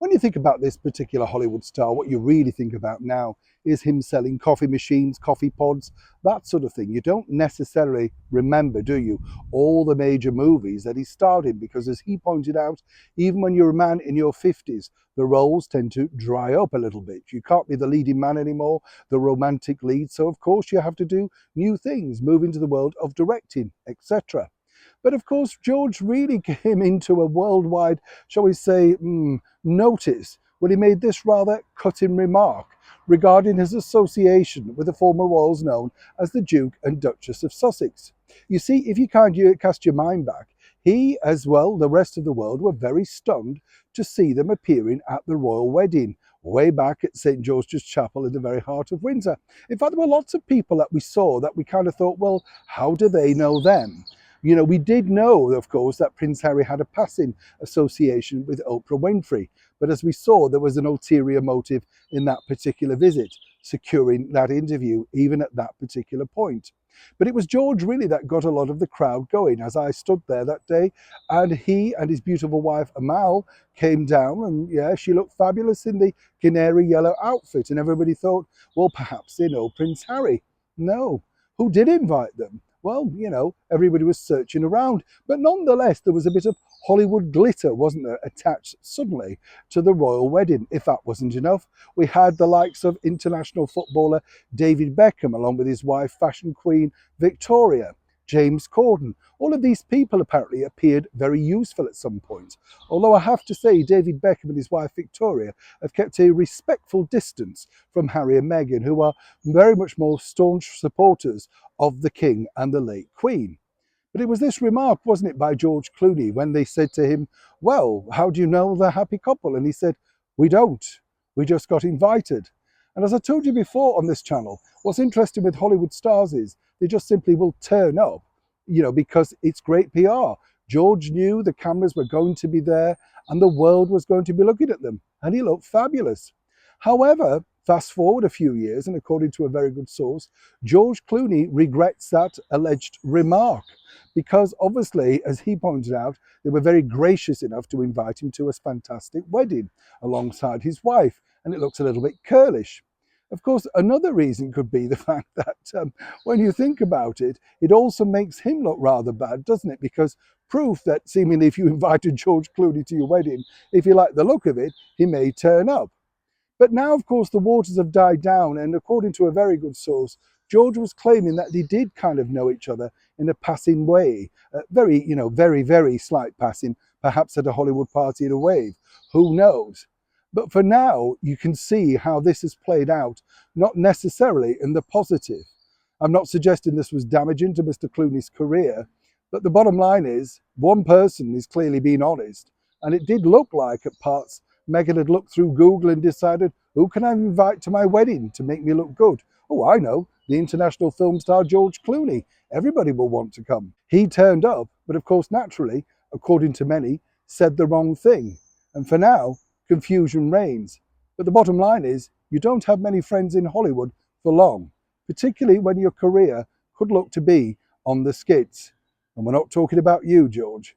When you think about this particular Hollywood star, what you really think about now is him selling coffee machines, coffee pods, that sort of thing. You don't necessarily remember, do you, all the major movies that he starred in, because as he pointed out, even when you're a man in your 50s, the roles tend to dry up a little bit. You can't be the leading man anymore, the romantic lead, so of course you have to do new things, move into the world of directing, etc. But of course, George really came into a worldwide, shall we say, notice when he made this rather cutting remark regarding his association with the former royals known as the Duke and Duchess of Sussex. You see, if you cast your mind back, he, as well, the rest of the world, were very stunned to see them appearing at the royal wedding, way back at St. George's Chapel in the very heart of Windsor. In fact, there were lots of people that we saw that we kind of thought, well, how do they know them? You know, we did know, of course, that Prince Harry had a passing association with Oprah Winfrey. But as we saw, there was an ulterior motive in that particular visit, securing that interview, even at that particular point. But it was George really that got a lot of the crowd going. As I stood there that day, and he and his beautiful wife Amal came down, and yeah, she looked fabulous in the canary yellow outfit, and everybody thought, well, perhaps they know Prince Harry. No. Who did invite them? Well, you know, everybody was searching around, but nonetheless, there was a bit of Hollywood glitter, wasn't there, attached suddenly to the royal wedding. If that wasn't enough, we had the likes of international footballer David Beckham, along with his wife, fashion queen Victoria, James Corden. All of these people apparently appeared very useful at some point. Although I have to say, David Beckham and his wife Victoria have kept a respectful distance from Harry and Meghan, who are very much more staunch supporters of the King and the late Queen. But it was this remark, wasn't it, by George Clooney when they said to him, well, how do you know they're a happy couple? And he said, we don't. We just got invited. And as I told you before on this channel, what's interesting with Hollywood stars is they just simply will turn up, you know, because it's great PR. George knew the cameras were going to be there and the world was going to be looking at them, and he looked fabulous. However, fast forward a few years, and according to a very good source, George Clooney regrets that alleged remark, because obviously, as he pointed out, they were very gracious enough to invite him to a fantastic wedding alongside his wife, and it looks a little bit curlish. Of course, another reason could be the fact that when you think about it, it also makes him look rather bad, doesn't it? Because proof that seemingly if you invited George Clooney to your wedding, if you like the look of it, he may turn up. But now, of course, the waters have died down, and according to a very good source, George was claiming that they did kind of know each other in a passing way, very, you know, very, very slight passing, perhaps at a Hollywood party at a wave. Who knows? But for now, you can see how this has played out, not necessarily in the positive. I'm not suggesting this was damaging to Mr. Clooney's career, but the bottom line is one person is clearly being honest, and it did look like at parts Meghan had looked through Google and decided, who can I invite to my wedding to make me look good? Oh, I know, the international film star George Clooney. Everybody will want to come. He turned up, but of course, naturally, according to many, said the wrong thing. And for now, confusion reigns. But the bottom line is, you don't have many friends in Hollywood for long, particularly when your career could look to be on the skids. And we're not talking about you, George.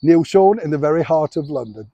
Neil Sean in the very heart of London.